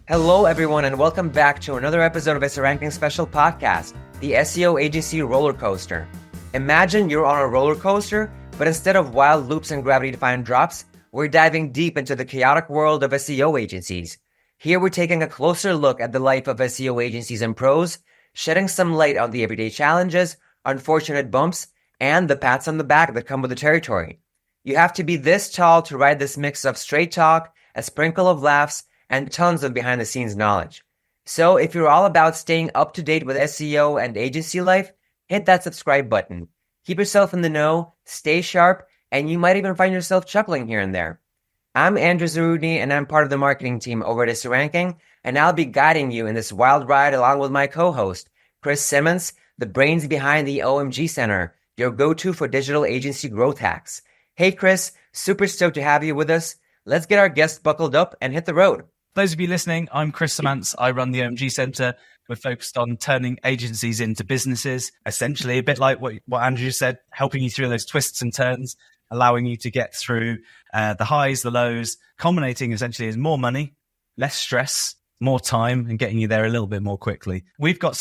Hello, everyone, and welcome back to another episode of SEO Ranking Special Podcast, the SEO Agency Rollercoaster. Imagine you're on a roller coaster, but instead of wild loops and gravity-defying drops, we're diving deep into the chaotic world of SEO agencies. Here we're taking a closer look at the life of SEO agencies and pros, shedding some light on the everyday challenges, unfortunate bumps, and the pats on the back that come with the territory. You have to be this tall to ride this mix of straight talk, a sprinkle of laughs, and tons of behind-the-scenes knowledge. So if you're all about staying up to date with SEO and agency life, hit that subscribe button. Keep yourself in the know, stay sharp, and you might even find yourself chuckling here and there. I'm Andrew Zarudny, and I'm part of the marketing team over at SEO Ranking, and I'll be guiding you in this wild ride along with my co-host, Chris Simmons, the brains behind the OMG Center, your go-to for digital agency growth hacks. Hey Chris, super stoked to have you with us. Let's get our guests buckled up and hit the road. Those of you listening, I'm Chris Simmons. I run the OMG Center. We're focused on turning agencies into businesses, essentially a bit like what Andrew said, helping you through those twists and turns, allowing you to get through the highs, the lows, culminating essentially as more money, less stress, more time, and getting you there a little bit more quickly. We've got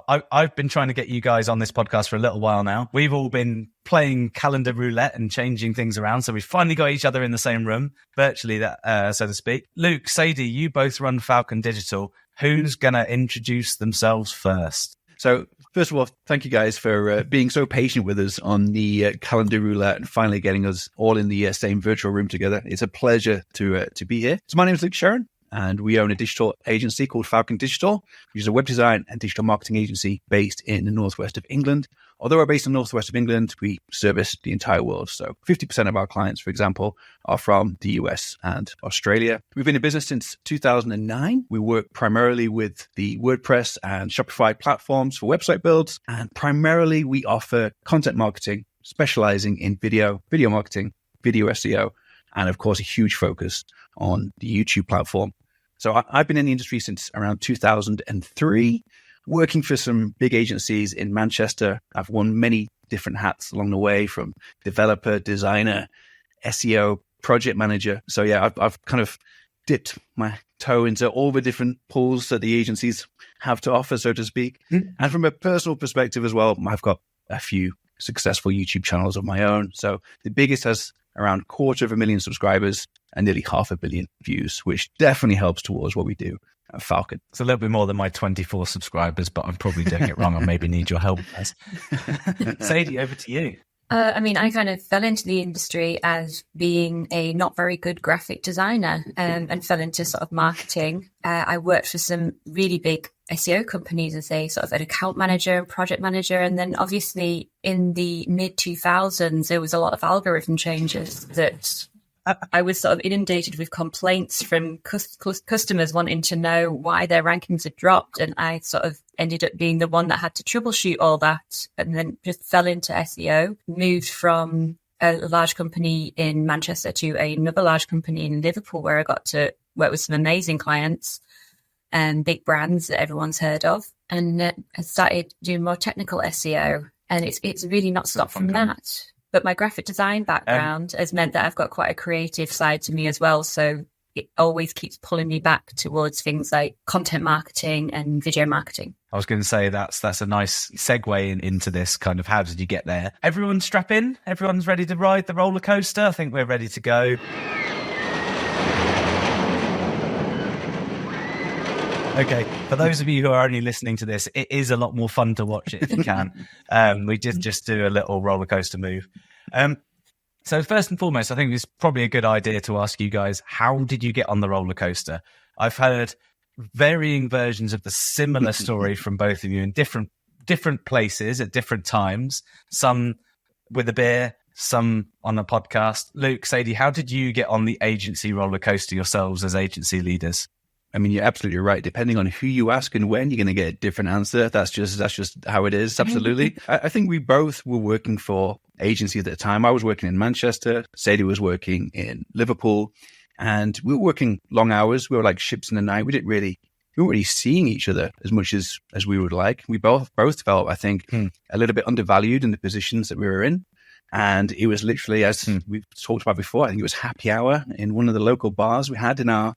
I've been trying to get you guys on this podcast for a little while now. We've all been playing calendar roulette and changing things around. So we've finally got each other in the same room, virtually, so to speak. Luke, Sadie, you both run Falkon Digital. Who's going to introduce themselves first? So first of all, thank you guys for being so patient with us on the calendar roulette and finally getting us all in the same virtual room together. It's a pleasure to be here. So my name is Luke Sherran, and we own a digital agency called Falkon Digital, which is a web design and digital marketing agency based in the northwest of England. Although we're based in the northwest of England, we service the entire world. So 50% of our clients, for example, are from the US and Australia. We've been in business since 2009. We work primarily with the WordPress and Shopify platforms for website builds. And primarily we offer content marketing, specializing in video marketing, video SEO, and of course, a huge focus on the YouTube platform. So I've been in the industry since around 2003, working for some big agencies in Manchester. I've worn many different hats along the way, from developer, designer, SEO, project manager. So yeah, I've kind of dipped my toe into all the different pools that the agencies have to offer, so to speak. Mm-hmm. And from a personal perspective as well, I've got a few successful YouTube channels of my own. So the biggest has around 250,000 subscribers and nearly 500 million views, which definitely helps towards what we do at Falkon. It's a little bit more than my 24 subscribers, but I'm probably doing it wrong. I maybe need your help, guys. Sadie, over to you. I kind of fell into the industry as being a not very good graphic designer and fell into sort of marketing. I worked for some really big SEO companies as a sort of an account manager and project manager. And then obviously in the mid 2000s, there was a lot of algorithm changes that I was sort of inundated with complaints from customers wanting to know why their rankings had dropped. And I sort of ended up being the one that had to troubleshoot all that, and then just fell into SEO, moved from a large company in Manchester to another large company in Liverpool, where I got to work with some amazing clients and big brands that everyone's heard of. And I started doing more technical SEO, and it's really not stopped from that. But my graphic design background has meant that I've got quite a creative side to me as well. So it always keeps pulling me back towards things like content marketing and video marketing. I was going to say that's a nice segue into this kind of how did you get there? Everyone strap in? Everyone's ready to ride the roller coaster? I think we're ready to go. Okay, for those of you who are only listening to this, it is a lot more fun to watch it if you can. We just do a little roller coaster move. So first and foremost, I think it's probably a good idea to ask you guys, how did you get on the roller coaster? I've heard varying versions of the similar story from both of you in different places at different times, some with a beer, some on a podcast. Luke, Sadie, how did you get on the agency roller coaster yourselves as agency leaders? I mean, you're absolutely right. Depending on who you ask and when, you're going to get a different answer. That's just how it is. Absolutely. I think we both were working for agencies at the time. I was working in Manchester. Sadie was working in Liverpool, and we were working long hours. We were like ships in the night. We weren't really seeing each other as much as we would like. We both felt, I think, a little bit undervalued in the positions that we were in. And it was literally, as we've talked about before, I think it was happy hour in one of the local bars we had in our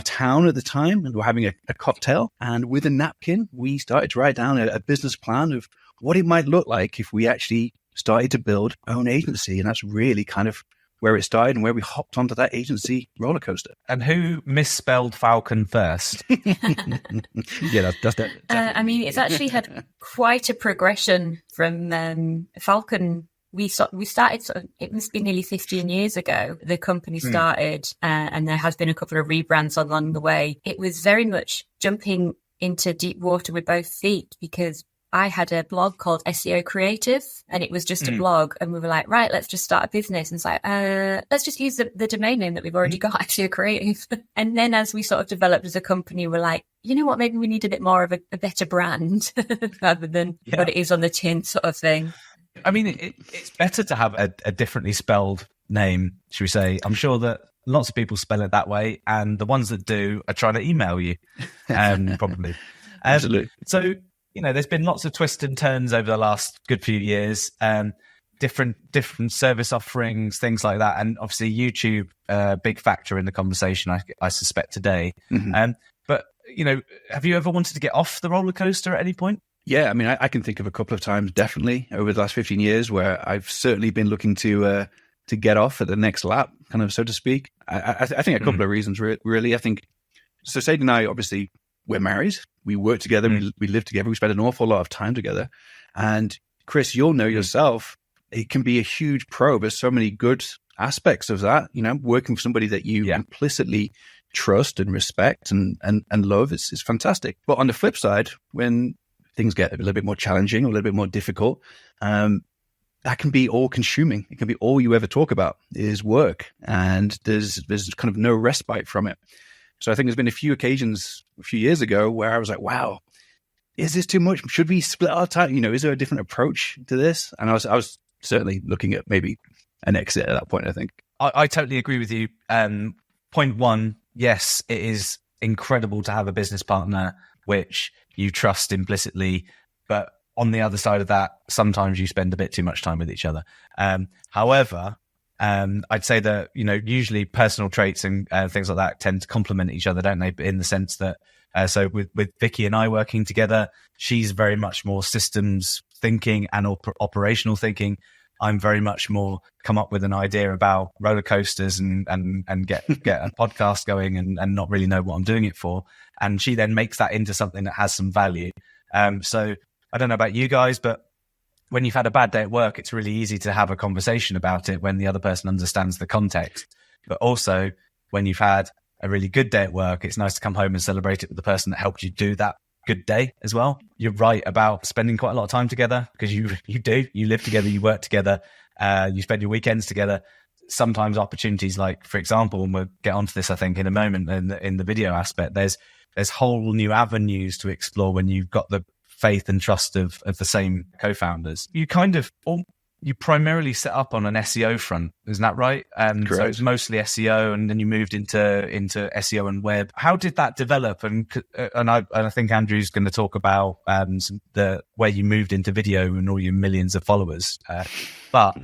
town at the time. And we're having a cocktail. And with a napkin, we started to write down a business plan of what it might look like if we actually started to build our own agency. And that's really kind of where it started and where we hopped onto that agency roller coaster. And who misspelled Falcon first? Yeah, that's that. I mean, it's actually had quite a progression from Falcon. We started, it must be nearly 15 years ago, the company started, and there has been a couple of rebrands along the way. It was very much jumping into deep water with both feet, because I had a blog called SEO Creative, and it was just a blog, and we were like, right, let's just start a business. And it's like, let's just use the domain name that we've already got, SEO Creative. And then as we sort of developed as a company, we're like, you know what, maybe we need a bit more of a better brand rather than what it is on the tin sort of thing. I mean, it's better to have a differently spelled name, should we say. I'm sure that lots of people spell it that way, and the ones that do are trying to email you, probably. Absolutely. So, there's been lots of twists and turns over the last good few years, different service offerings, things like that. And obviously YouTube, big factor in the conversation, I suspect today. But, have you ever wanted to get off the roller coaster at any point? Yeah, I mean, I can think of a couple of times, definitely, over the last 15 years where I've certainly been looking to get off at the next lap, kind of, so to speak. I think a couple of reasons, really. I think, so Sadie and I, obviously, we're married. We work together. We live together. We spend an awful lot of time together. And Chris, you'll know yourself, it can be a huge pro. There's so many good aspects of that, working with somebody that you implicitly trust and respect and love is fantastic. But on the flip side, when things get a little bit more challenging or a little bit more difficult, that can be all consuming. It can be all you ever talk about is work, and there's kind of no respite from it. So I think there's been a few occasions a few years ago where I was like, wow, is this too much? Should we split our time? Is there a different approach to this? And I was certainly looking at maybe an exit at that point, I think. I totally agree with you. Point one, yes, it is incredible to have a business partner which you trust implicitly, but on the other side of that, sometimes you spend a bit too much time with each other. However, I'd say that, usually personal traits and things like that tend to complement each other, don't they? But in the sense that, so with Vicky and I working together, she's very much more systems thinking and operational thinking. I'm very much more come up with an idea about roller coasters and get a podcast going and not really know what I'm doing it for. And she then makes that into something that has some value. So I don't know about you guys, but when you've had a bad day at work, it's really easy to have a conversation about it when the other person understands the context. But also when you've had a really good day at work, it's nice to come home and celebrate it with the person that helped you do that good day as well. You're right about spending quite a lot of time together, because you live together, you work together, you spend your weekends together. Sometimes opportunities, like, for example, and we'll get onto this, I think, in a moment, in the video aspect, there's whole new avenues to explore when you've got the faith and trust of the same co-founders. You primarily set up on an SEO front, isn't that right? Correct. So it's mostly SEO, and then you moved into SEO and web. How did that develop? And I think Andrew's going to talk about where you moved into video and all your millions of followers. But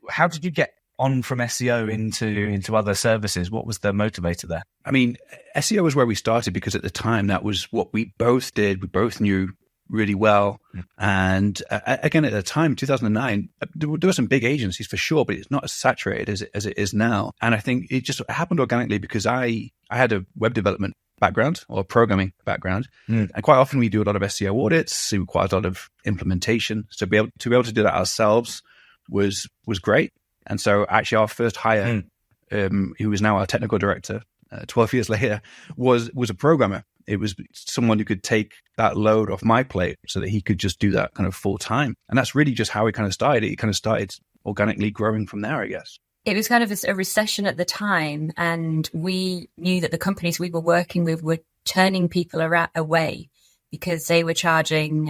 how did you get on from SEO into other services? What was the motivator there? I mean, SEO was where we started because at the time that was what we both did. We both knew really well. And again, at the time, 2009, there were some big agencies for sure, but it's not as saturated as it is now. And I think it just happened organically because I had a web development background or programming background. And quite often we do a lot of SEO audits, do quite a lot of implementation. So be able to do that ourselves was great. And so actually our first hire, who is now our technical director, 12 years later, was a programmer. It was someone who could take that load off my plate so that he could just do that kind of full time. And that's really just how it kind of started. It kind of started organically growing from there, I guess. It was kind of a recession at the time, and we knew that the companies we were working with were turning people away because they were charging,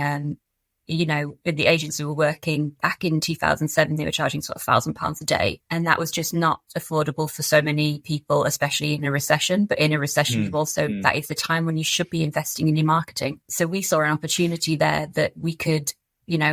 in the agency we were working back in 2007, they were charging sort of £1,000 a day. And that was just not affordable for so many people, especially in a recession. But in a recession, that is the time when you should be investing in your marketing. So we saw an opportunity there that we could,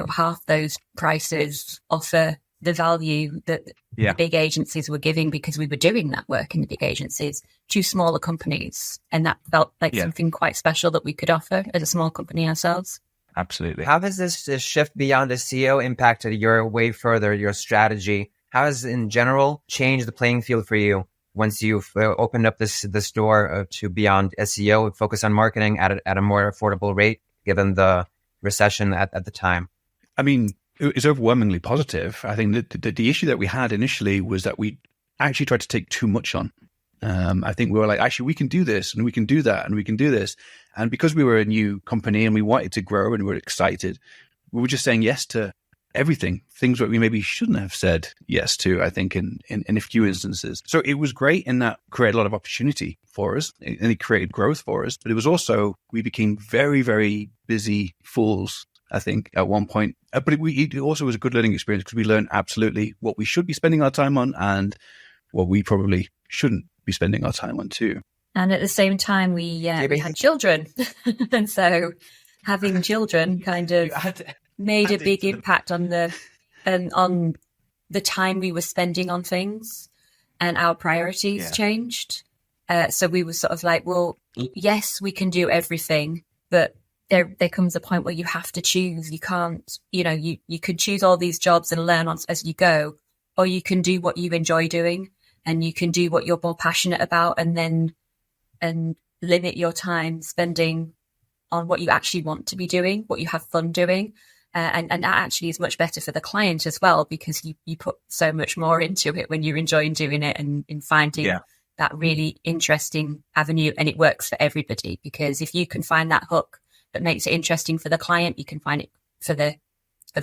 half those prices, offer the value that the big agencies were giving, because we were doing that work in the big agencies, to smaller companies. And that felt like something quite special that we could offer as a small company ourselves. Absolutely. How has this shift beyond SEO impacted your way further, your strategy? How has, in general, changed the playing field for you once you've opened up this door to beyond SEO, focus on marketing at a more affordable rate, given the recession at the time? I mean, it's overwhelmingly positive. I think that the issue that we had initially was that we actually tried to take too much on. I think we were like, actually, we can do this and we can do that and we can do this. And because we were a new company and we wanted to grow and we were excited, we were just saying yes to everything, things that we maybe shouldn't have said yes to, I think, in a few instances. So it was great in that created a lot of opportunity for us and it created growth for us. But it was also, we became very, very busy fools, I think, at one point. But it also was a good learning experience because we learned absolutely what we should be spending our time on and what we probably shouldn't be spending our time on too. And at the same time, we had children. And so having children kind of made a big impact on the time we were spending on things, and our priorities changed. So we were sort of like, well, yes, we can do everything, but there comes a point where you have to choose. You can't, you could choose all these jobs and learn as you go, or you can do what you enjoy doing and you can do what you're more passionate about, and limit your time spending on what you actually want to be doing, what you have fun doing. And that actually is much better for the client as well, because you put so much more into it when you're enjoying doing it and in finding that really interesting avenue. And it works for everybody, because if you can find that hook that makes it interesting for the client, you can find it for the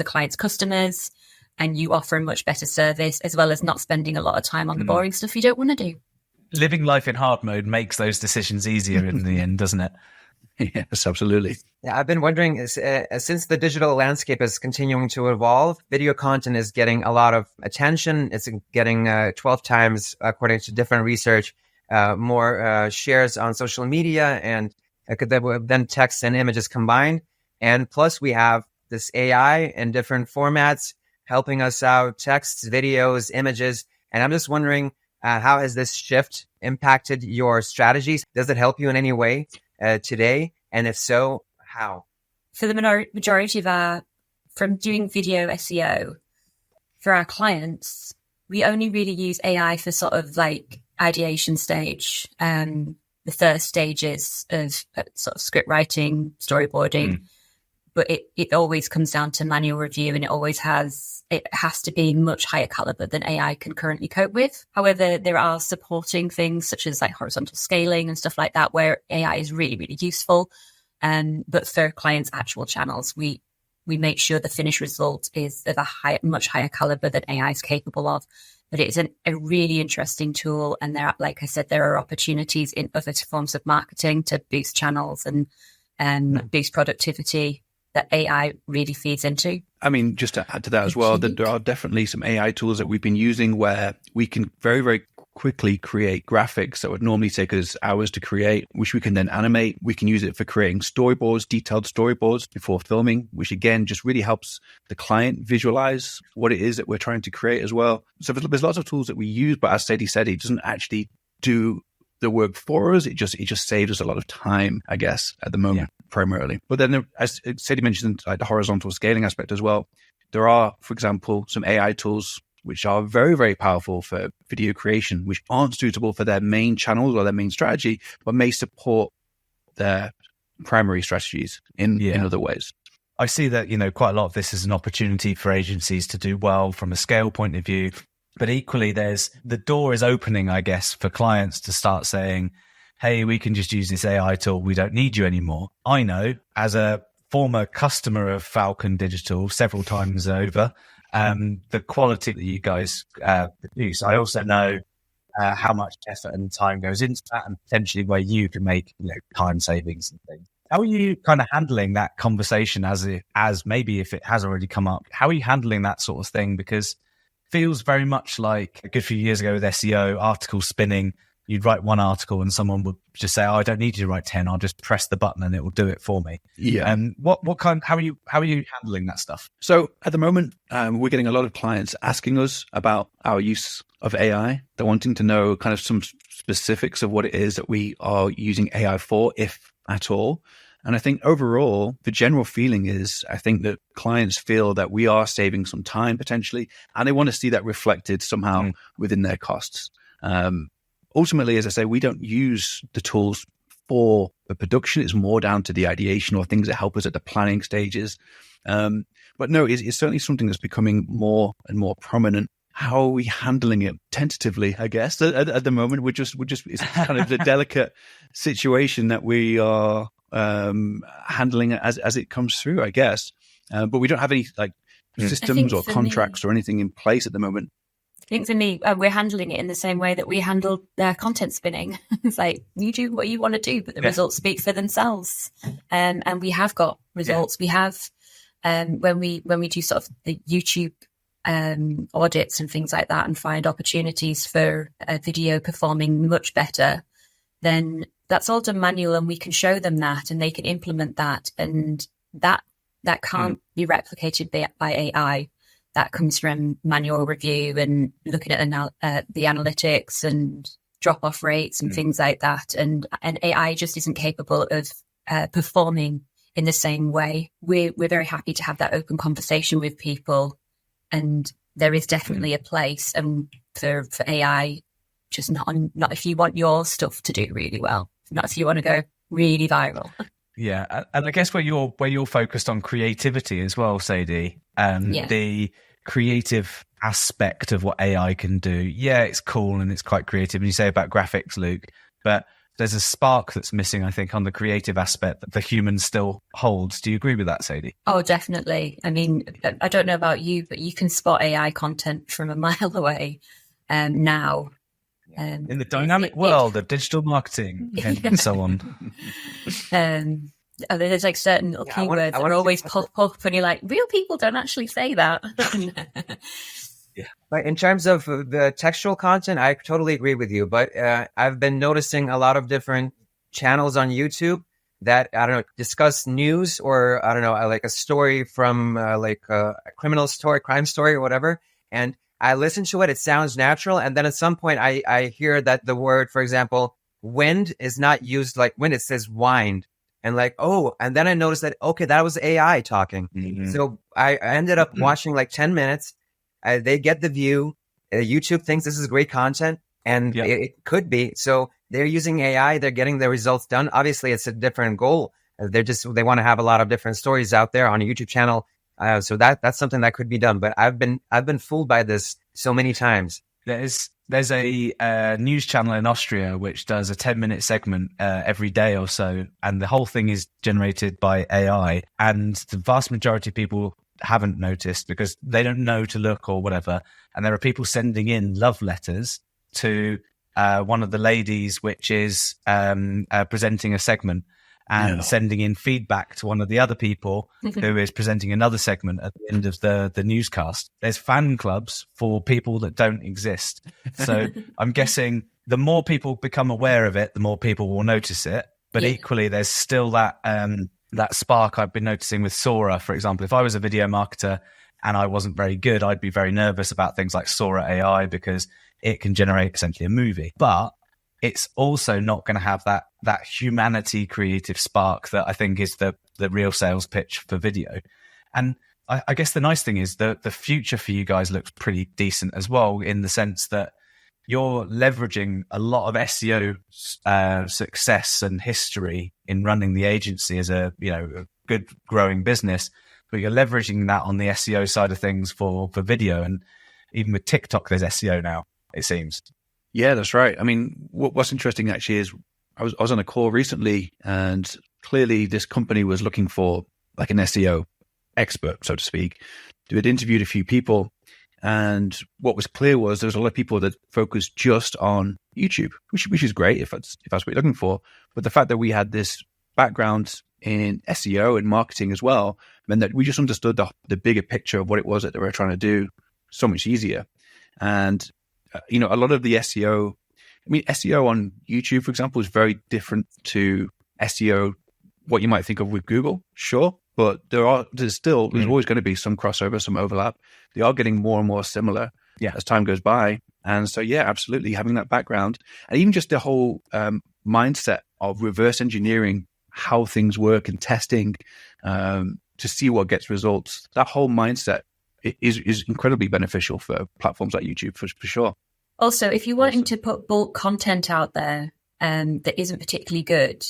client's customers, and you offer a much better service, as well as not spending a lot of time on the boring stuff you don't want to do. Living life in hard mode makes those decisions easier in the end, doesn't it? Yes, absolutely. Yeah, I've been wondering, since the digital landscape is continuing to evolve, video content is getting a lot of attention. It's getting 12 times, according to different research, more shares on social media, and then text and images combined. And plus, we have this AI in different formats helping us out, texts, videos, images. And I'm just wondering, how has this shift impacted your strategies? Does it help you in any way today? And if so, how? For the majority of from doing video SEO, for our clients, we only really use AI for sort of like ideation stage, the first stages of sort of script writing, storyboarding. But it always comes down to manual review, and it has to be much higher caliber than AI can currently cope with. However, there are supporting things such as like horizontal scaling and stuff like that, where AI is really, really useful. But for clients' actual channels, we make sure the finished result is of much higher caliber than AI is capable of. But it's a really interesting tool. And like I said, there are opportunities in other forms of marketing to boost channels and boost productivity that AI really feeds into. I mean, just to add to that as well, that there are definitely some AI tools that we've been using where we can very, very quickly create graphics that would normally take us hours to create, which we can then animate. We can use it for creating storyboards, detailed storyboards before filming, which again just really helps the client visualize what it is that we're trying to create as well. So there's lots of tools that we use, but as Sadie said, it doesn't actually do the work for us. It just saves us a lot of time, I guess, at the moment, primarily. But then, as Sadie mentioned, like the horizontal scaling aspect as well, there are, for example, some AI tools which are very, very powerful for video creation, which aren't suitable for their main channels or their main strategy, but may support their primary strategies in other ways. I see that, quite a lot of this is an opportunity for agencies to do well from a scale point of view. But equally, the door is opening, I guess, for clients to start saying, hey, we can just use this AI tool. We don't need you anymore. I know, as a former customer of Falkon Digital several times over, the quality that you guys produce. I also know how much effort and time goes into that, and potentially where you can make time savings and things. How are you kind of handling that conversation as maybe if it has already come up? How are you handling that sort of thing? Because feels very much like a good few years ago with SEO, article spinning, you'd write one article and someone would just say, "Oh, I don't need you to write 10. I'll just press the button and it will do it for me." Yeah. And how are you handling that stuff? So at the moment, we're getting a lot of clients asking us about our use of AI. They're wanting to know kind of some specifics of what it is that we are using AI for, if at all. And I think overall, the general feeling is, I think that clients feel that we are saving some time potentially, and they want to see that reflected somehow within their costs. Ultimately, as I say, we don't use the tools for the production. It's more down to the ideation or things that help us at the planning stages. But no, it's certainly something that's becoming more and more prominent. How are we handling it tentatively, I guess, at the moment? We're just, it's kind of the delicate situation that we are handling it as it comes through, I guess. But we don't have any like systems or contracts or anything in place at the moment. I think for me, we're handling it in the same way that we handle content spinning. It's like, you do what you want to do, but the results speak for themselves. And we have got results. We have, when we do sort of the YouTube audits and things like that and find opportunities for a video performing much better, then that's all done manual, and we can show them that and they can implement that. And that can't be replicated by AI. That comes from manual review and looking at the analytics and drop-off rates and things like that. And AI just isn't capable of performing in the same way. We're very happy to have that open conversation with people, and there is definitely a place for AI, just not if you want your stuff to do really well, not if you want to go really viral. Yeah, and I guess where you're focused on creativity as well, Sadie, the creative aspect of what AI can do. Yeah, it's cool and it's quite creative. And you say about graphics, Luke, but there's a spark that's missing, I think, on the creative aspect that the human still holds. Do you agree with that, Sadie? Oh, definitely. I mean, I don't know about you, but you can spot AI content from a mile away now. In the dynamic world of digital marketing and so on. There's like certain little keywords that always pop up, and you're like, real people don't actually say that. But in terms of the textual content, I totally agree with you. But I've been noticing a lot of different channels on YouTube that, I don't know, discuss news or, I don't know, like a story from like a criminal story, crime story or whatever. And I listen to it. It sounds natural. And then at some point I hear that the word, for example, wind is not used like wind. It says wind. And like, oh, and then I noticed that, okay, that was AI talking. Mm-hmm. So I ended up watching like 10 minutes. They get the view. YouTube thinks this is great content, and it could be. So they're using AI. They're getting their results done. Obviously, it's a different goal. They want to have a lot of different stories out there on a YouTube channel. So that's something that could be done. But I've been fooled by this so many times. There's a news channel in Austria which does a 10-minute segment every day or so, and the whole thing is generated by AI. And the vast majority of people haven't noticed because they don't know to look or whatever. And there are people sending in love letters to one of the ladies, which is presenting a segment, and sending in feedback to one of the other people who is presenting another segment at the end of the newscast. There's fan clubs for people that don't exist. So I'm guessing the more people become aware of it, the more people will notice it. But equally, there's still that spark I've been noticing with Sora, for example. If I was a video marketer and I wasn't very good, I'd be very nervous about things like Sora AI because it can generate essentially a movie. But it's also not going to have that humanity creative spark that I think is the real sales pitch for video. And I guess the nice thing is the future for you guys looks pretty decent as well, in the sense that you're leveraging a lot of SEO success and history in running the agency as a good growing business, but you're leveraging that on the SEO side of things for video. And even with TikTok, there's SEO now, it seems. Yeah, that's right. I mean, what's interesting actually is I was on a call recently, and clearly this company was looking for like an SEO expert, so to speak. They had interviewed a few people, and what was clear was there was a lot of people that focused just on YouTube, which is great if that's what you're looking for. But the fact that we had this background in SEO and marketing as well meant that we just understood the bigger picture of what it was that they were trying to do so much easier. And a lot of the SEO I mean, SEO on YouTube, for example, is very different to SEO, what you might think of with Google, sure. But there's always going to be some crossover, some overlap. They are getting more and more similar as time goes by. And so, yeah, absolutely, having that background and even just the whole mindset of reverse engineering how things work and testing to see what gets results, that whole mindset is incredibly beneficial for platforms like YouTube, for sure. Also, if you're wanting to put bulk content out there that isn't particularly good,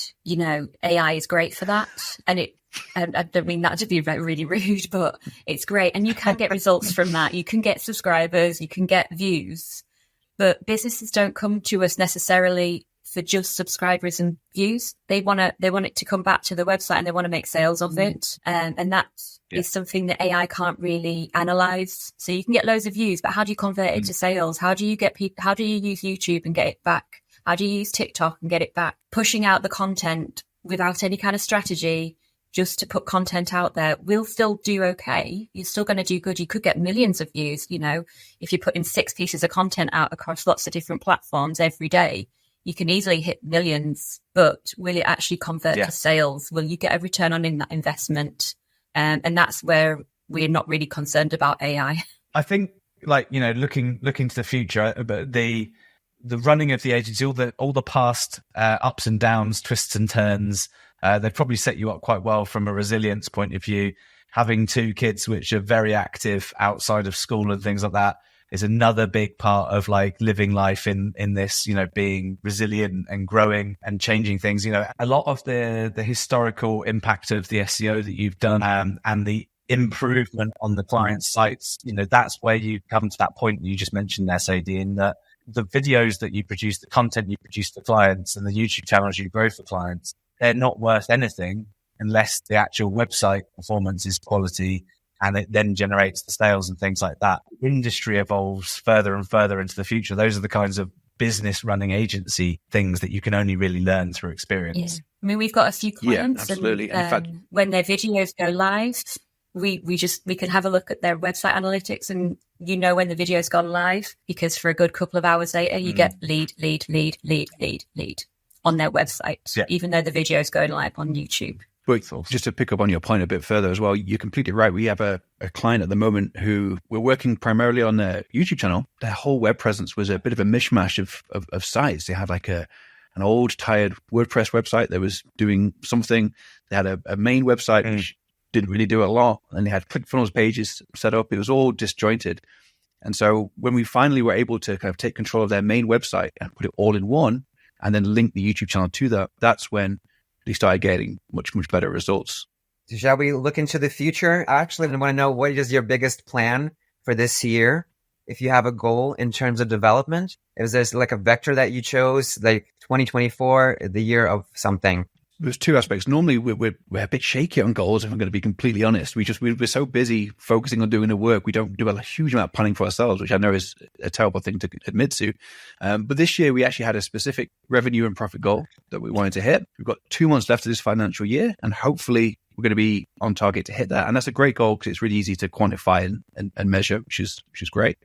AI is great for that. And I don't mean that to be really rude, but it's great. And you can get results from that. You can get subscribers, you can get views, but businesses don't come to us necessarily for just subscribers and views. They want it to come back to the website and they want to make sales of it. And that is something that AI can't really analyze. So you can get loads of views, but how do you convert it to sales? How do you get people, how do you use YouTube and get it back? How do you use TikTok and get it back? Pushing out the content without any kind of strategy, just to put content out there, will still do okay. You're still going to do good. You could get millions of views, if you're putting 6 pieces of content out across lots of different platforms every day, you can easily hit millions, but will it actually convert to sales? Will you get a return on that investment? And that's where we're not really concerned about AI. I think looking to the future, but the running of the agency, all the past ups and downs, twists and turns, they've probably set you up quite well from a resilience point of view. Having 2 kids which are very active outside of school and things like that is another big part of living life in this, being resilient and growing and changing things. A lot of the historical impact of the SEO that you've done and the improvement on the client sites, that's where you come to that point that you just mentioned there, Sadie, in that the videos that you produce, the content you produce for clients and the YouTube channels you grow for clients, they're not worth anything unless the actual website performance is quality and it then generates the sales and things like that. Industry evolves further and further into the future. Those are the kinds of business running agency things that you can only really learn through experience. Yeah. I mean, we've got a few clients. Yeah, absolutely. And, in fact, when their videos go live, we can have a look at their website analytics and when the video's gone live, because for a good couple of hours later, you get lead on their website, even though the video is going live on YouTube. But just to pick up on your point a bit further as well, you're completely right. We have a client at the moment who we're working primarily on their YouTube channel. Their whole web presence was a bit of a mishmash of sites. They had an old, tired WordPress website that was doing something. They had a main website which didn't really do a lot. And they had ClickFunnels pages set up. It was all disjointed. And so when we finally were able to kind of take control of their main website and put it all in one and then link the YouTube channel to that, that's when they started getting much, much better results. Shall we look into the future? Actually, I want to know, what is your biggest plan for this year? If you have a goal in terms of development, is there a vector that you chose, 2024, the year of something? There's 2 aspects. Normally, we're a bit shaky on goals, if I'm going to be completely honest. We're so busy focusing on doing the work, we don't do a huge amount of planning for ourselves, which I know is a terrible thing to admit to. But this year, we actually had a specific revenue and profit goal that we wanted to hit. We've got 2 months left of this financial year, and hopefully we're going to be on target to hit that. And that's a great goal because it's really easy to quantify and measure, which is great.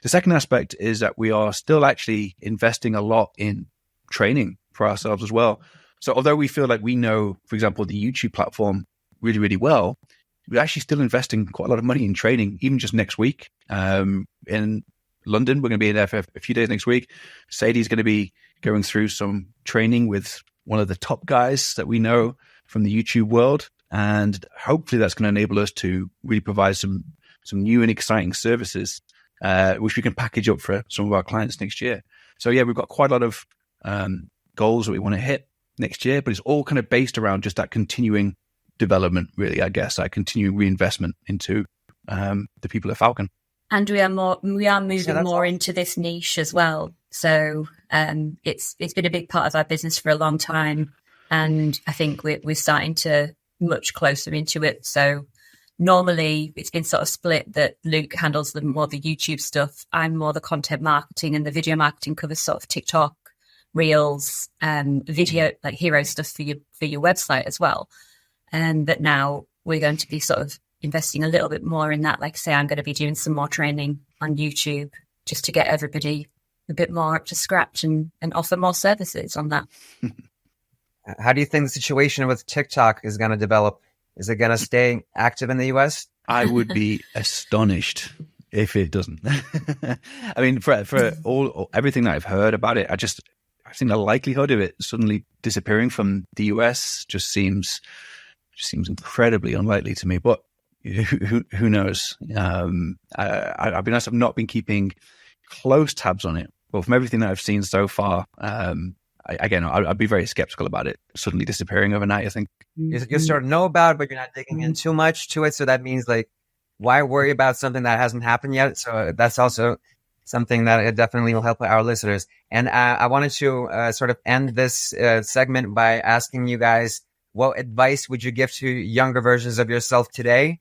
The second aspect is that we are still actually investing a lot in training for ourselves as well. So although we feel like we know, for example, the YouTube platform really, really well, we're actually still investing quite a lot of money in training, even just next week. In London, we're going to be there for a few days next week. Sadie's going to be going through some training with one of the top guys that we know from the YouTube world. And hopefully that's going to enable us to really provide some new and exciting services, which we can package up for some of our clients next year. So yeah, we've got quite a lot of goals that we want to hit next year, but it's all kind of based around just that continuing development, really, I guess, that continuing reinvestment into the people at Falkon. And we are moving more into this niche as well. So it's been a big part of our business for a long time, and I think we're starting to much closer into it. So normally it's been sort of split that Luke handles more the YouTube stuff. I'm more the content marketing, and the video marketing covers sort of TikTok, Reels, video, hero stuff for your website as well. But now we're going to be sort of investing a little bit more in that. Like I say, I'm going to be doing some more training on YouTube just to get everybody a bit more up to scratch and offer more services on that. How do you think the situation with TikTok is going to develop? Is it going to stay active in the US? I would be astonished if it doesn't. I mean, for everything that I've heard about it, I think the likelihood of it suddenly disappearing from the US just seems incredibly unlikely to me. But who knows? I've not been keeping close tabs on it, but from everything that I've seen so far, I'd be very skeptical about it suddenly disappearing overnight. I think you sort of know about it, but you're not digging in too much to it. So that means, like, why worry about something that hasn't happened yet? So that's also something that definitely will help our listeners. And I wanted to sort of end this segment by asking you guys, what advice would you give to younger versions of yourself today,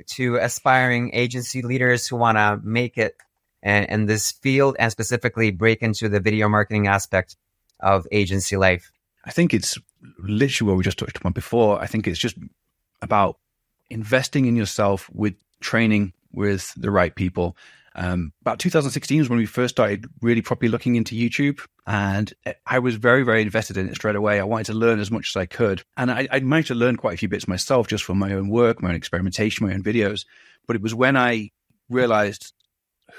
to aspiring agency leaders who want to make it in this field and specifically break into the video marketing aspect of agency life? I think it's literally what we just touched upon before. I think it's just about investing in yourself with training with the right people. About 2016 was when we first started really properly looking into YouTube, and I was very, very invested in it straight away. I wanted to learn as much as I could, and I managed to learn quite a few bits myself just from my own work, my own experimentation, my own videos. But it was when I realized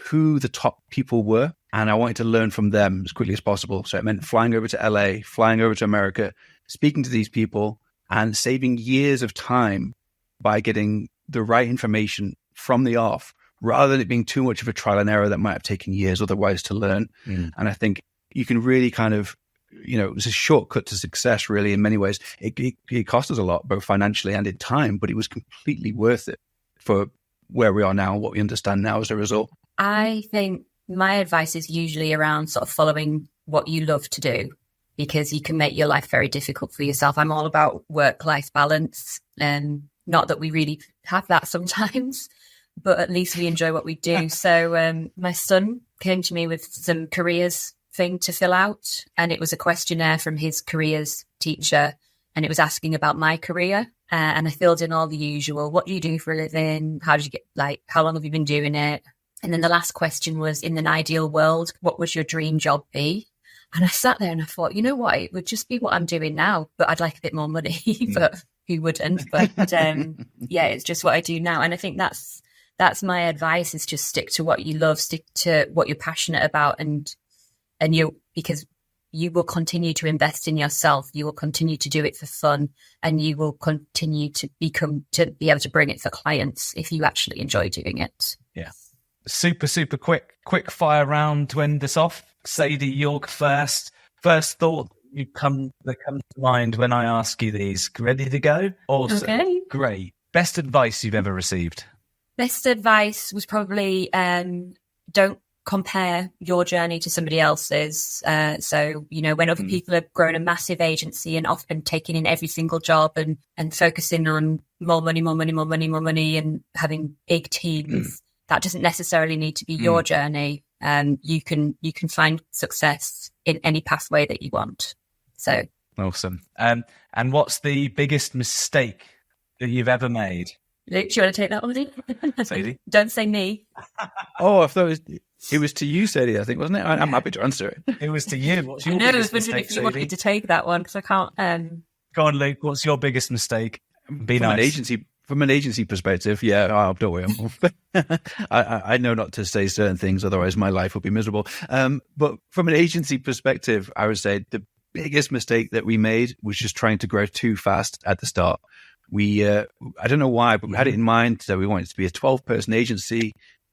who the top people were, and I wanted to learn from them as quickly as possible. So it meant flying over to LA, flying over to America, speaking to these people, and saving years of time by getting the right information from the off, rather than it being too much of a trial and error that might have taken years otherwise to learn. And I think you can really kind of, it's a shortcut to success, really, in many ways. It cost us a lot, both financially and in time, but it was completely worth it for where we are now, what we understand now as a result. I think my advice is usually around sort of following what you love to do, because you can make your life very difficult for yourself. I'm all about work-life balance, and not that we really have that sometimes, but at least we enjoy what we do. So my son came to me with some careers thing to fill out, and it was a questionnaire from his careers teacher, and it was asking about my career. And I filled in all the usual: what do you do for a living? How did you get, how long have you been doing it? And then the last question was, in an ideal world, what would your dream job be? And I sat there and I thought, you know what, it would just be what I'm doing now, but I'd like a bit more money, but who wouldn't? But yeah, it's just what I do now. And I think that's my advice, is just stick to what you love, stick to what you're passionate about, and because you will continue to invest in yourself, you will continue to do it for fun, and you will continue to be able to bring it for clients if you actually enjoy doing it. Yeah. Super quick fire round to end this off. Sadie, your first thought that come to mind when I ask you these. Ready to go? Awesome. Okay. Great. Best advice you've ever received? Best advice was probably don't compare your journey to somebody else's. So, when other people have grown a massive agency and often taking in every single job and focusing on more money and having big teams, that doesn't necessarily need to be your journey. You can find success in any pathway that you want. So awesome. And what's the biggest mistake that you've ever made? Luke, do you want to take that one? Sadie? Don't say me. Oh, I thought it was to you, Sadie, I think, wasn't it? I'm happy to answer it. It was to you. What's your I biggest was wondering mistake, if you wanted to take that one, because I can't. Go on, Luke. What's your biggest mistake? Be nice. From an agency perspective, don't worry. I know not to say certain things, otherwise my life would be miserable. But from an agency perspective, I would say the biggest mistake that we made was just trying to grow too fast at the start. We, I don't know why, but we had it in mind that we wanted to be a 12-person agency,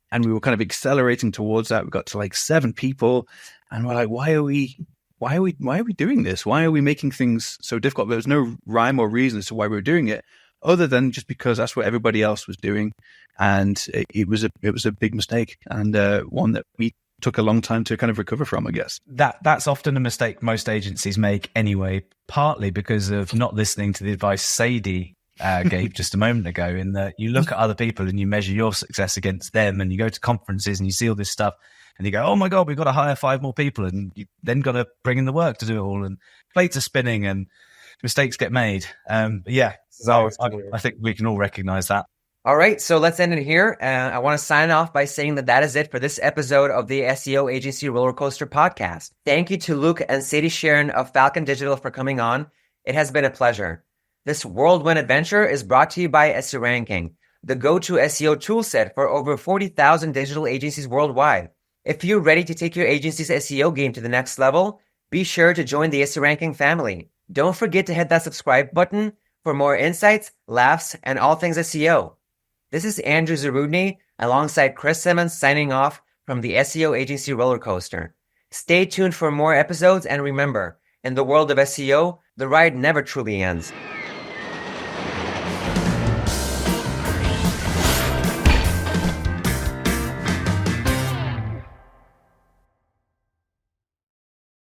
and we were kind of accelerating towards that. We got to 7 people, and we're like, why are we doing this? Why are we making things so difficult? There was no rhyme or reason as to why we were doing it, other than just because that's what everybody else was doing. And it was a big mistake, and one that we took a long time to kind of recover from, I guess. That's often a mistake most agencies make anyway, partly because of not listening to the advice Sadie gave just a moment ago, in that you look at other people and you measure your success against them, and you go to conferences and you see all this stuff and you go, oh my God, we've got to hire 5 more people, and you then got to bring in the work to do it all, and plates are spinning and mistakes get made. I think we can all recognize that. All right, so let's end it here. I want to sign off by saying that is it for this episode of the SEO Agency Rollercoaster podcast. Thank you to Luke and Sadie Sherran of Falkon Digital for coming on. It has been a pleasure. This whirlwind adventure is brought to you by SEO Ranking, the go-to SEO toolset for over 40,000 digital agencies worldwide. If you're ready to take your agency's SEO game to the next level, be sure to join the SEO Ranking family. Don't forget to hit that subscribe button for more insights, laughs, and all things SEO. This is Andrew Zarudny alongside Chris Simmons signing off from the SEO Agency Rollercoaster. Stay tuned for more episodes, and remember, in the world of SEO, the ride never truly ends.